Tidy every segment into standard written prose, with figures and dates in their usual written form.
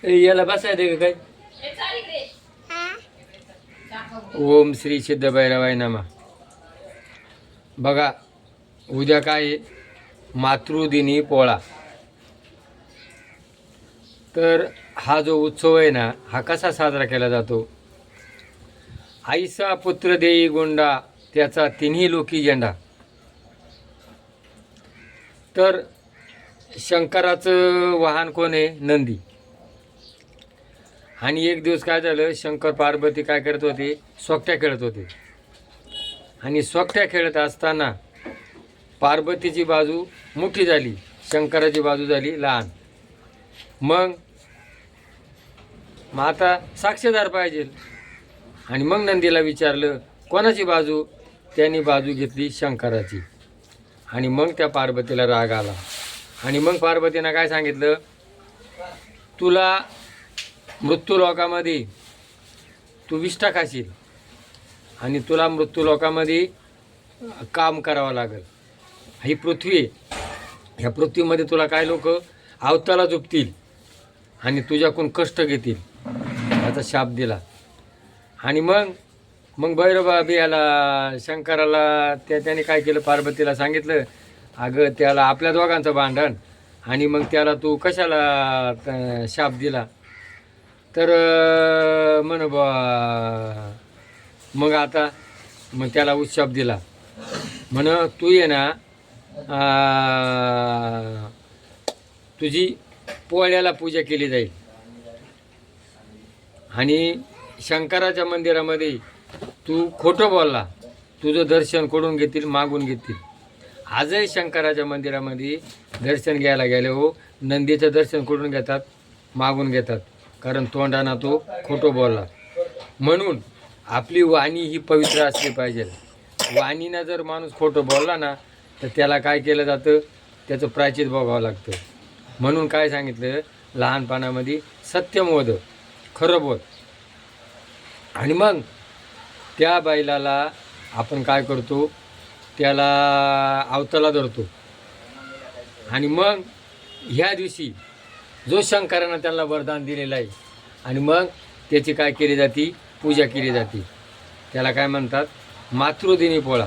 याला बसायचं का काय? ओम श्री सिद्ध भैरवाय नमः. बघा उद्या काय आहे? मातृदिनी पोळा. तर हा जो उत्सव आहे ना, हा कसा साजरा केला जातो? आईचा पुत्र देई गोंडा, त्याचा तिन्ही लोकी झेंडा. तर शंकराचं वाहन कोण आहे? नंदी. आणि एक दिवस काय झालं, शंकर पार्वती काय करत होते? सोगट्या खेळत होते. आणि सोगट्या खेळत असताना पार्वतीची बाजू मोठी झाली, शंकराची बाजू झाली लहान. मग आता साक्षीदार पाहिजे. आणि मग नंदीला विचारलं कोणाची बाजू? त्यांनी बाजू घेतली शंकराची. आणि मग त्या पार्वतीला राग आला. आणि मग पार्वतीनं काय सांगितलं? तुला मृत्यूलोकामध्ये तू विष्ठा खाशील आणि तुला मृत्यूलोकामध्ये काम करावं लागेल. ही पृथ्वी आहे, ह्या पृथ्वीमध्ये तुला काय लोक अवताला झोपतील आणि तुझ्याकडून कष्ट घेतील, याचा शाप दिला. आणि मग भैरबा याला शंकराला त्याने काय केलं? पार्वतीला सांगितलं अगं त्याला आपल्या दोघांचं भांडण, आणि मग त्याला तू कशाला शाप दिला? तर म्हण बा मग आता मग त्याला उत्शाप दिला. म्हण तू ये ना तुझी पोळ्याला पूजा केली जाईल आणि शंकराच्या मंदिरामध्ये तू खोटं बोलला, तुझं दर्शन करून घेतील, मागून घेतील. आजही शंकराच्या मंदिरामध्ये दर्शन घ्यायला गेले हो, नंदीचं दर्शन करून घेतात, मागून घेतात, कारण तोंडाना तो खोटं बोलला. म्हणून आपली वाणी ही पवित्र असली पाहिजे. वाणीनं जर माणूस खोटं बोलला ना तर त्याला काय केलं जातं? त्याचं प्रायचित भोगावं लागतं. म्हणून काय सांगितलं लहानपणामध्ये? सत्यम वद, खरं बोल. आणि मग त्या बैलाला आपण काय करतो? त्याला अवताला धरतो. आणि मग ह्या दिवशी जो शंकरानं त्यांना वरदान दिलेलं आहे, आणि मग त्याची काय केली जाते? पूजा केली जाते. त्याला काय म्हणतात? मातृदिनी पोळा.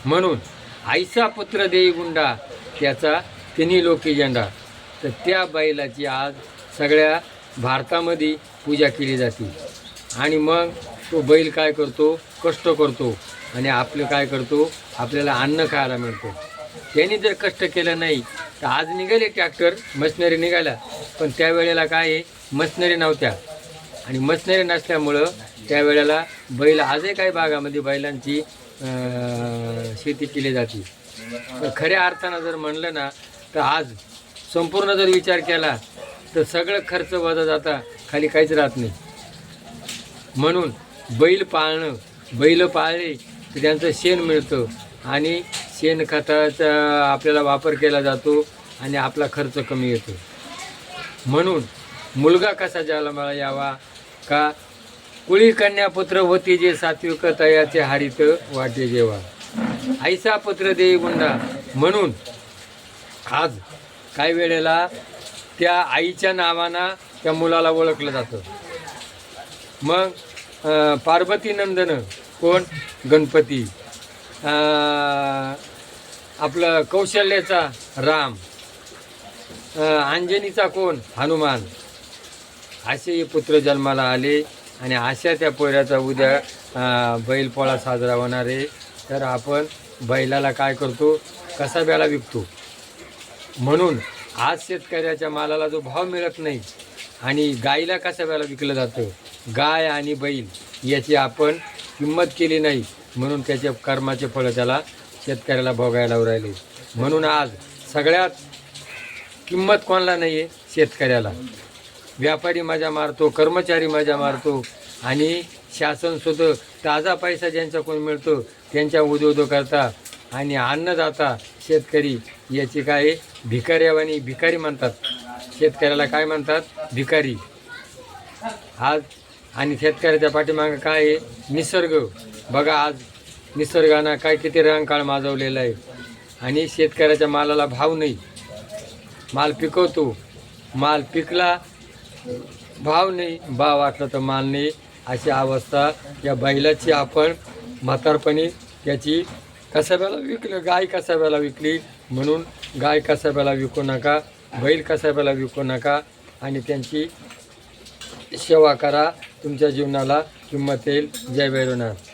म्हणून आईचा पुत्र देई गुंडा, त्याचा तिन्ही लोकी झेंडा. तर त्या बैलाची आज सगळ्या भारतामध्ये पूजा केली जाते. आणि मग तो बैल काय करतो? कष्ट करतो आणि आपलं काय करतो? आपल्याला अन्न खायला मिळतं. त्यांनी जर कष्ट केलं नाही तर आज निघाले ट्रॅक्टर, मशिनरी निघाल्या, पण त्यावेळेला काय आहे? मशिनरी नव्हत्या. आणि मशिनरी नसल्यामुळं त्यावेळेला बैल, आजही काही भागामध्ये बैलांची शेती केली जाते. पण खऱ्या अर्थानं जर म्हणलं ना तर आज संपूर्ण जर विचार केला तर सगळं खर्च वजा जाता, खाली काहीच राहत नाही. म्हणून बैल पाळणं, बैल पाळले तर त्यांचं शेण मिळतं आणि शेणखताचा आपल्याला वापर केला जातो आणि आपला खर्च कमी येतो. म्हणून मुलगा कसा जन्माला यावा? का कुळी कन्या पुत्र होती जे सात्विक तयाचे हारित वाटे जेवा, आईचा पुत्र देई गुंडा. म्हणून आज काही वेळेला त्या आईच्या नावानं त्या मुलाला ओळखलं जातं. मग पार्वती नंदन कोण? गणपती. आपलं कौशल्याचा राम. अंजनीचा कोण? हनुमान. असे पुत्र जन्माला आले आणि अशा त्या पोळ्याचा उद्या बैलपोळा साजरा होणार आहे. तर आपण बैलाला काय करतो? कसाब्याला विकतो. म्हणून आज शेतकऱ्याच्या मालाला जो भाव मिळत नाही आणि गाईला कसाब्याला विकलं जातं, गाय आणि बैल याची आपण किंमत केली नाही, म्हणून त्याचे कर्माचे फळं त्याला शेतकऱ्याला भोगायला राहिले. म्हणून आज सगळ्यात किंमत कोणाला नाही आहे? शेतकऱ्याला. व्यापारी मजा मारतो, कर्मचारी मजा मारतो आणि शासनसुद्धा ताजा पैसा ज्यांच्याकडून मिळतो त्यांच्या उद्योग करता आणि अन्नदाता शेतकरी याची काय भिकाऱ्यावानी, भिकारी म्हणतात शेतकऱ्याला. काय म्हणतात? भिकारी. आज आणि शेतकऱ्याच्या पाठीमागं काय आहे? निसर्ग. बघा आज निसर्गानं काय किती रंगकाळ माजवलेला आहे आणि शेतकऱ्याच्या मालाला भाव नाही. माल पिकवतो, माल पिकला भाव नाही, भाव वाटला तर मान नाही, अशी अवस्था या बैलाची. आपण म्हातारपणी त्याची कसाब्याला विकलं, गाय कसाब्याला विकली म्हणून गाय कसाब्याला विकू नका, बैल कसाब्याला विकू नका आणि त्यांची सेवा करा. तुमच्या जीवनाला किंमत येईल. जय भैरवनाथ.